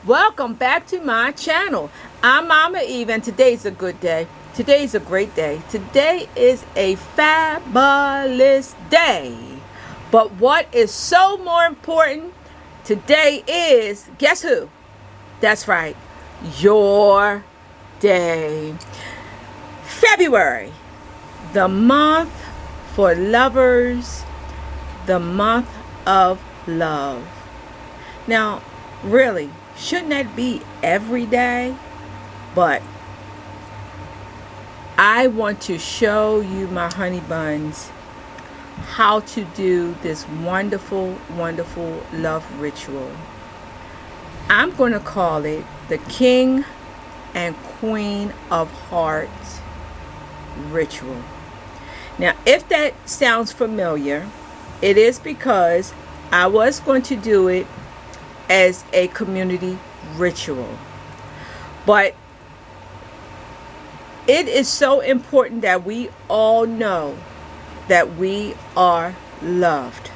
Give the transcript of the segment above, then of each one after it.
welcome back to my channel. I'm Mama Eve, and today's a good day. Today's a great day. Today is a fabulous day. But what is so more important today is, guess who? That's right, your day. February, the month for lovers, the month of love. Now, really, shouldn't that be every day? But I want to show you, my honey buns, how to do this wonderful, wonderful love ritual. I'm going to call it the King and Queen of Hearts ritual. Now, if that sounds familiar, it is because I was going to do it as a community ritual. But it is so important that we all know that we are loved.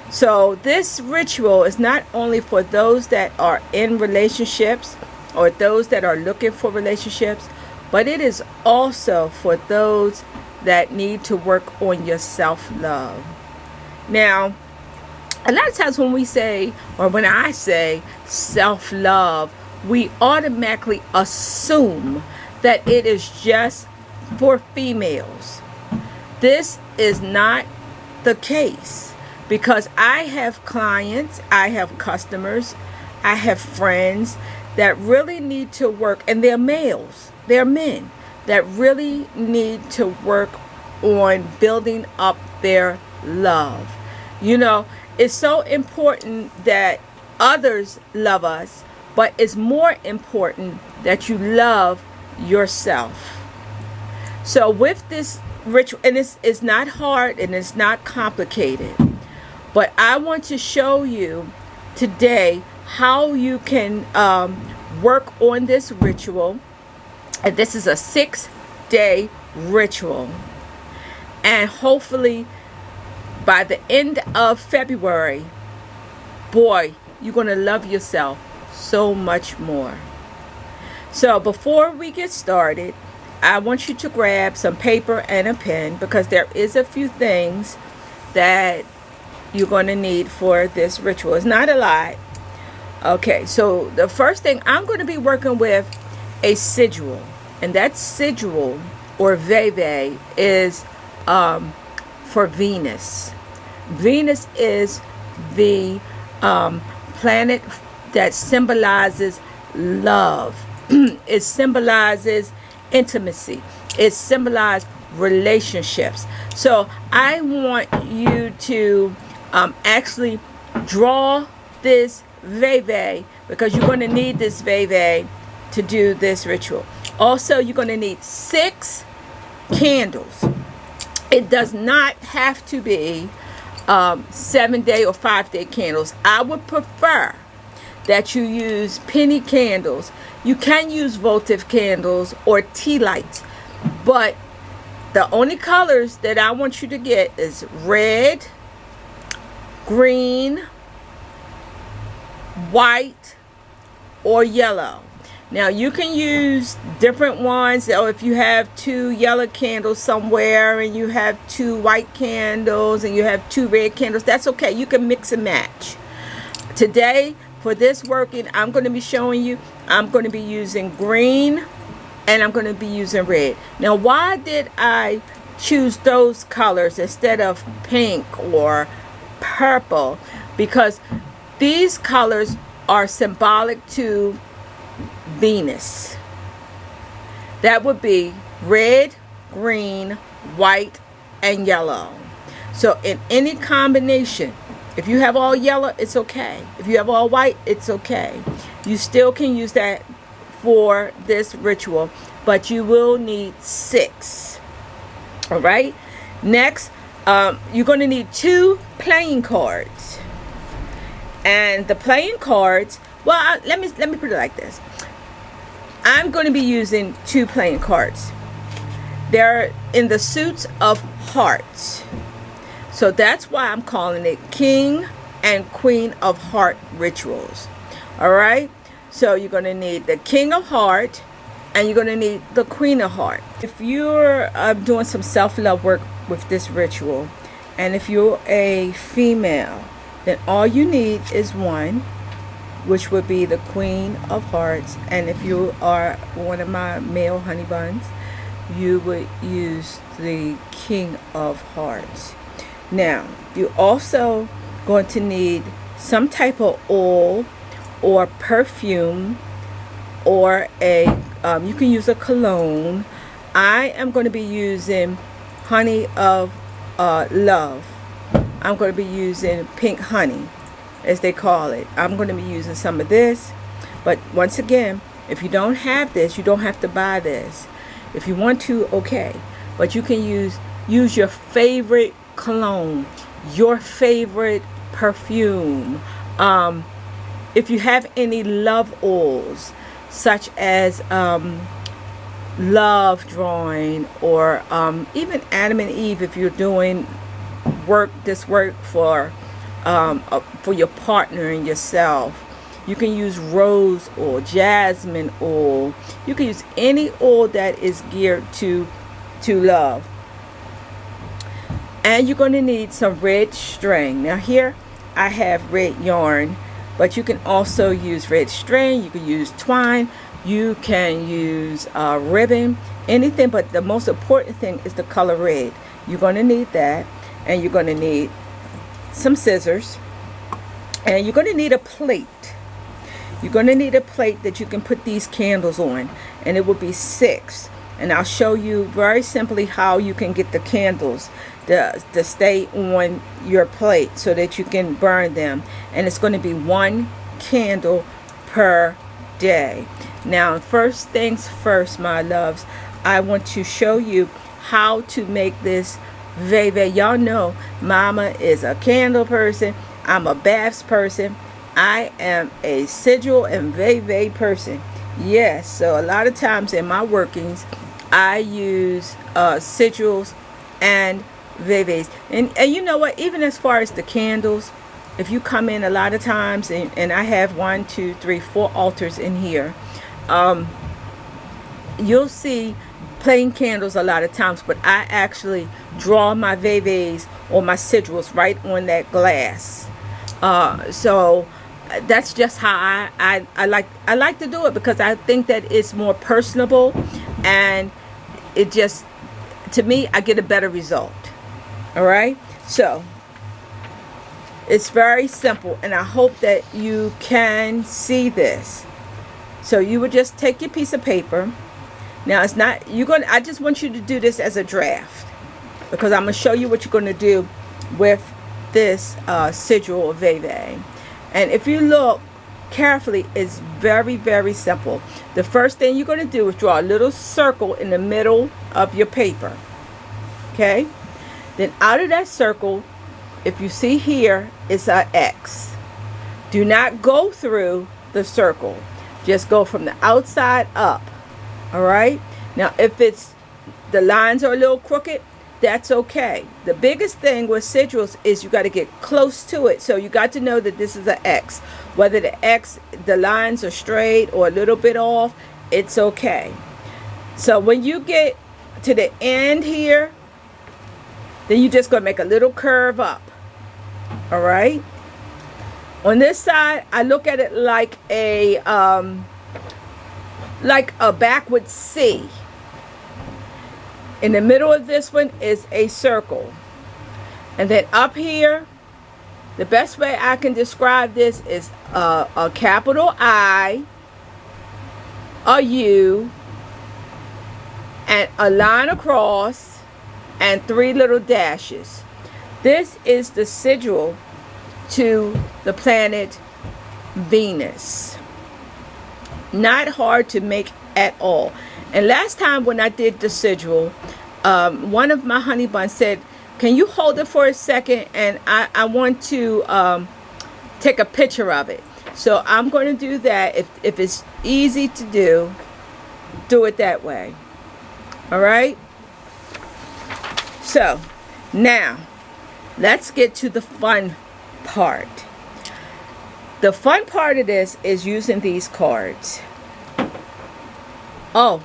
So this ritual is not only for those that are in relationships or those that are looking for relationships, but it is also for those that need to work on your self-love. Now, a lot of times when we say, or when I say self-love, we automatically assume that it is just for females. This is not the case, because I have clients, I have customers, I have friends that really need to work, and they're males, they're men, that really need to work on building up their love. You know, it's so important that others love us, but it's more important that you love yourself. So with this ritual, and it's not hard and it's not complicated, but I want to show you today how you can work on this ritual. And this is a 6-day ritual, and hopefully by the end of February, boy, you're going to love yourself so much more. So before we get started, I want you to grab some paper and a pen, because there is a few things that you're going to need for this ritual. It's not a lot. Okay, so the first thing, I'm going to be working with a sigil, and that sigil or veve is for Venus. Venus is the planet that symbolizes love. It symbolizes intimacy. It symbolizes relationships. So I want you to actually draw this veve, because you're going to need this veve to do this ritual. Also, you're going to need 6 candles. It does not have to be 7-day or 5-day candles. I would prefer that you use penny candles. You can use votive candles or tea lights, but the only colors that I want you to get is red, green, white, or yellow. Now, you can use different ones, or if you have 2 yellow candles somewhere and you have 2 white candles and you have 2 red candles, that's okay. You can mix and match. Today, for this working, I'm going to be showing you, I'm going to be using green and I'm going to be using red. Now, why did I choose those colors instead of pink or purple? Because these colors are symbolic to Venus. That would be red, green, white, and yellow. So in any combination, if you have all yellow, it's okay. If you have all white, it's okay. You still can use that for this ritual, but you will need 6. All right. Next, you're going to need 2 playing cards. And the playing cards, well, let me put it like this. I'm going to be using 2 playing cards. They're in the suits of hearts. So that's why I'm calling it King and Queen of Heart rituals. All right, so you're going to need the King of Heart and you're going to need the Queen of Heart. If you're doing some self-love work with this ritual, and if you're a female, then all you need is one, which would be the Queen of Hearts. And if you are one of my male honey buns, you would use the King of Hearts. Now, you're also going to need some type of oil or perfume, or a you can use a cologne. I am going to be using honey of love. I'm going to be using pink honey, as they call it. I'm going to be using some of this, but once again, if you don't have this, you don't have to buy this. If you want to, okay, but you can use your favorite cologne, your favorite perfume. If you have any love oils, such as love drawing, or even Adam and Eve, if you're doing this work for your partner and yourself, you can use rose oil, jasmine oil. You can use any oil that is geared to love. And you're going to need some red string. Now here I have red yarn, but you can also use red string. You can use twine. You can use ribbon, anything, but the most important thing is the color red. You're going to need that, and you're going to need some scissors, and you're going to need a plate. You're going to need a plate that you can put these candles on, and it will be 6. And I'll show you very simply how you can get the candles to stay on your plate so that you can burn them. And it's going to be 1 candle per day. Now, first things first, my loves, I want to show you how to make this veve. Y'all know Mama is a candle person. I'm a baths person. I am a sigil and veve person. Yes, so a lot of times in my workings, I use sigils and veves. And you know what? Even as far as the candles, if you come in a lot of times, and I have 1, 2, 3, 4 altars in here, you'll see plain candles a lot of times, but I actually draw my veves or my sigils right on that glass. So that's just how I like to do it, because I think that it's more personable, and it just, to me, I get a better result. All right, so it's very simple, and I hope that you can see this. So you would just take your piece of paper. Now it's not, I just want you to do this as a draft, because I'm going to show you what you're going to do with this sigil or veve. And if you look carefully, it's very, very simple. The first thing you're going to do is draw a little circle in the middle of your paper. Okay? Then out of that circle, if you see here, it's an X. Do not go through the circle. Just go from the outside up. All right? Now, if the lines are a little crooked, that's okay. The biggest thing with sigils is you got to get close to it. So you got to know that this is an X. Whether the lines are straight or a little bit off, it's okay. So when you get to the end here, then you're just going to make a little curve up. All right? On this side, I look at it like a backward C. In the middle of this one is a circle. And then up here, the best way I can describe this is a capital I, a U, and a line across, and 3 little dashes. This is the sigil to the planet Venus. Not hard to make at all. And last time when I did the sigil, one of my honey buns said, can you hold it for a second, and I want to take a picture of it. So I'm going to do that. If it's easy to do it that way. All right? So now let's get to the fun part. The fun part of this is using these cards. Oh,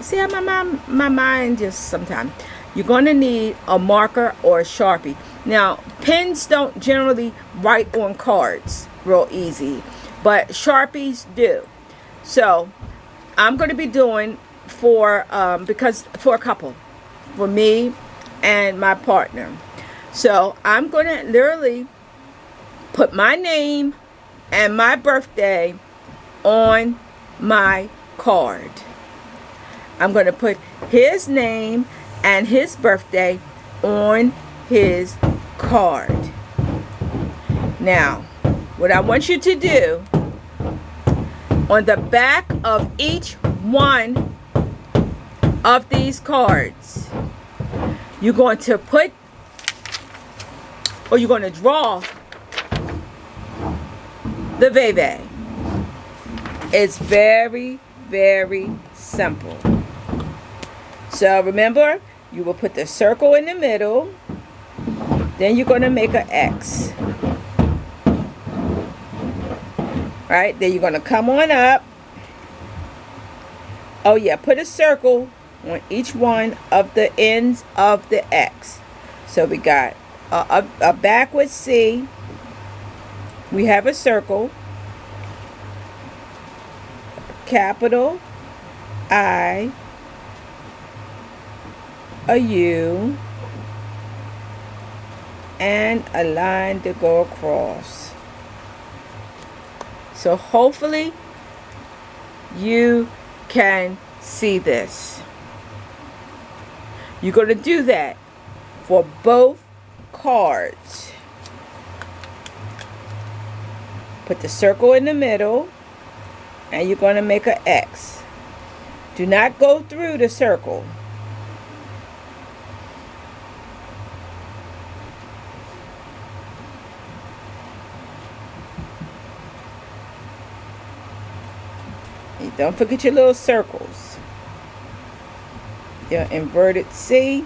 see how my mind just sometimes. You're going to need a marker or a Sharpie. Now, pens don't generally write on cards real easy, but Sharpies do. So, I'm going to be doing for a couple, for me and my partner. So, I'm going to literally put my name and my birthday on my card. I'm going to put his name and his birthday on his card. Now, what I want you to do, on the back of each one of these cards, you're going to put, or you're going to draw the veve. It's very, very simple. So remember, you will put the circle in the middle. Then you're going to make an X. Right? Then you're going to come on up. Oh yeah, put a circle on each one of the ends of the X. So we got a backward C. We have a circle. Capital I. A U, and a line to go across. So hopefully you can see this. You're going to do that for both cards. Put the circle in the middle, and you're going to make an X. Do not go through the circle. Don't forget your little circles. Your inverted C.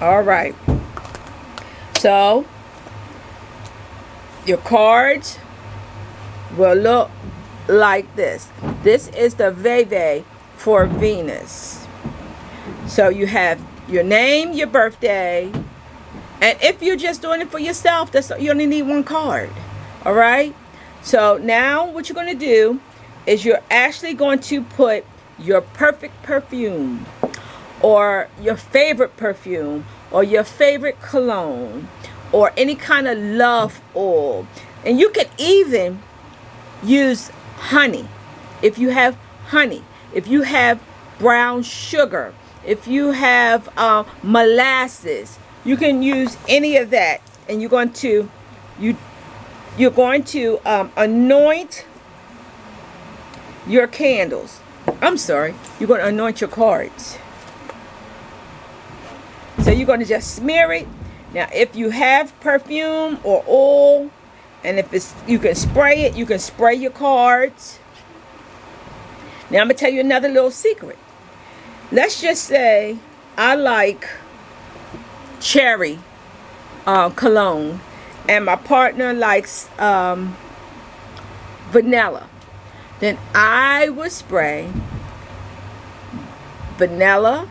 All right. So, your cards will look like this. This is the veve for Venus. So, you have your name, your birthday, and if you're just doing it for yourself, you only need one card. All right? So now what you're going to do is you're actually going to put your perfect perfume, or your favorite perfume, or your favorite cologne, or any kind of love oil. And you can even use honey. If you have honey, if you have brown sugar, if you have molasses, you can use any of that. And you're going to anoint your candles. I'm sorry. You're going to anoint your cards. So you're going to just smear it. Now, if you have perfume or oil, and if you can spray it, you can spray your cards. Now, I'm going to tell you another little secret. Let's just say I like cherry cologne, and my partner likes vanilla. Then I would spray vanilla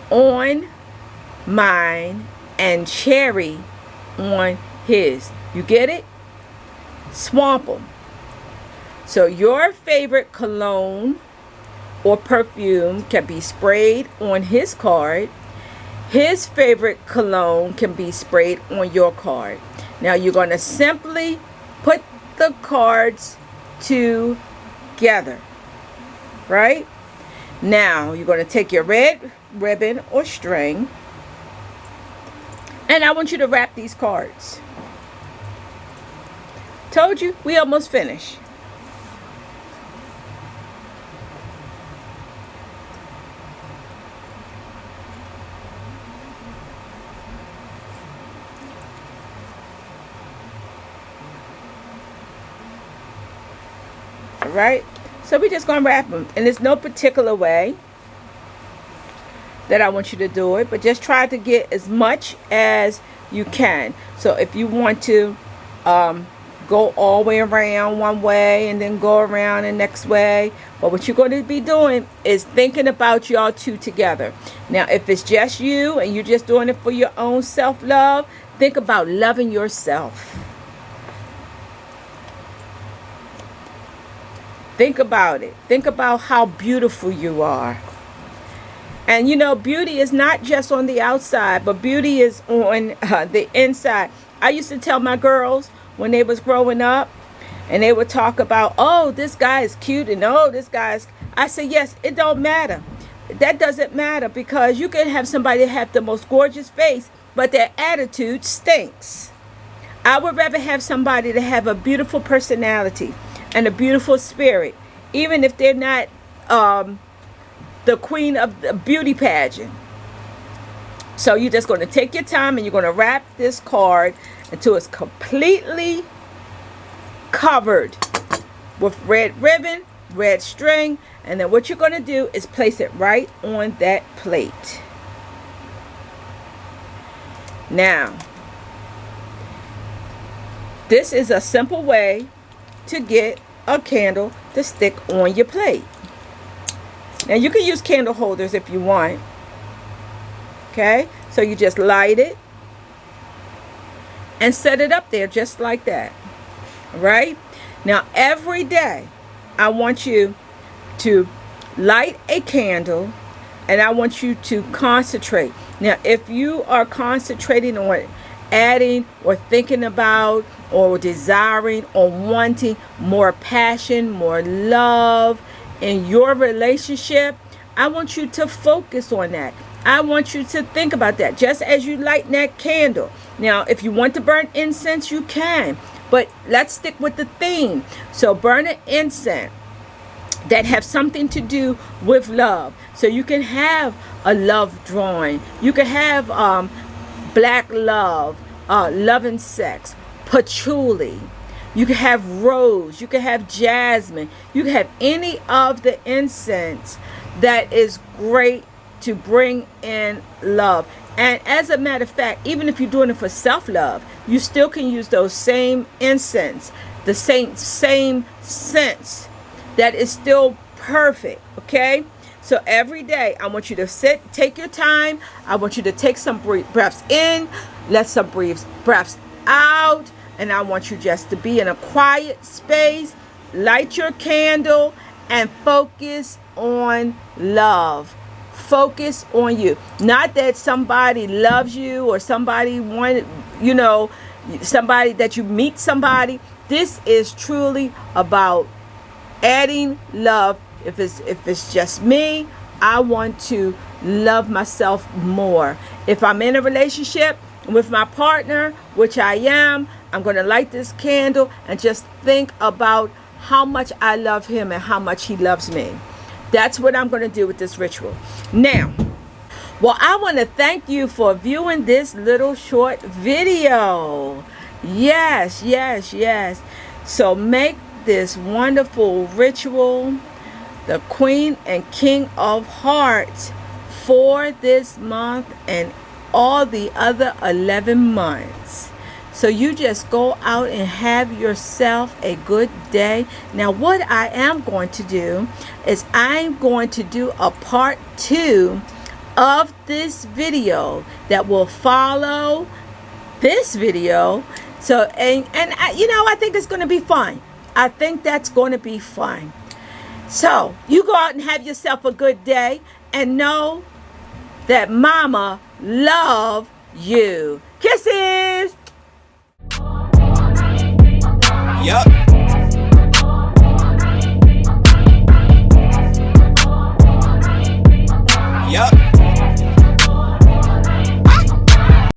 on mine and cherry on his. You get it? Swamp them. So your favorite cologne or perfume can be sprayed on his card. His favorite cologne can be sprayed on your card. Now you're going to simply put the cards together, right? Now you're going to take your red ribbon or string, and I want you to wrap these cards. Told you, we almost finished. Right? So we're just going to wrap them. And there's no particular way that I want you to do it, but just try to get as much as you can. So if you want to go all the way around one way and then go around the next way. But what you're going to be doing is thinking about y'all two together. Now, if it's just you and you're just doing it for your own self-love, think about loving yourself. Think about it. Think about how beautiful you are. And you know, beauty is not just on the outside, but beauty is on the inside. I used to tell my girls when they was growing up, and they would talk about, oh, this guy is cute, and oh, this guy is... I said, yes, it don't matter. That doesn't matter, because you can have somebody that have the most gorgeous face, but their attitude stinks. I would rather have somebody that have a beautiful personality and a beautiful spirit, even if they're not the queen of the beauty pageant. So you're just going to take your time and you're going to wrap this card until it's completely covered with red ribbon, red string, and then what you're going to do is place it right on that plate. Now, this is a simple way to get a candle to stick on your plate. Now, you can use candle holders if you want. Okay, so you just light it and set it up there just like that. Right? Now, every day, I want you to light a candle and I want you to concentrate. Now, if you are concentrating on adding or thinking about or desiring or wanting more passion, more love in your relationship, I want you to focus on that. I want you to think about that just as you light that candle. Now, if you want to burn incense, you can. But let's stick with the theme. So burn an incense that have something to do with love. So you can have a love drawing. You can have black love, love and sex, patchouli. You can have rose. You can have jasmine. You can have any of the incense that is great to bring in love. And as a matter of fact, even if you're doing it for self-love, you still can use those same incense, the same scents that is still perfect. Okay, so every day I want you to take your time. I want you to take some breaths in, let some breaths out, and I want you just to be in a quiet space, light your candle, and focus on love. Focus on you. Not that somebody loves you or somebody wanted, you know, somebody that you meet somebody. This is truly about adding love. If it's just me, I want to love myself more. If I'm in a relationship with my partner, which I am, I'm going to light this candle and just think about how much I love him and how much he loves me. That's what I'm going to do with this ritual. Now, well, I want to thank you for viewing this little short video. Yes, yes, yes. So make this wonderful ritual, the Queen and King of Hearts, for this month and all the other 11 months. So you just go out and have yourself a good day. Now, what I am going to do is I'm going to do a part 2 of this video that will follow this video. So, and you know, I think it's going to be fun. I think that's going to be fun. So you go out and have yourself a good day and know that Mama love you. Kisses. Yup.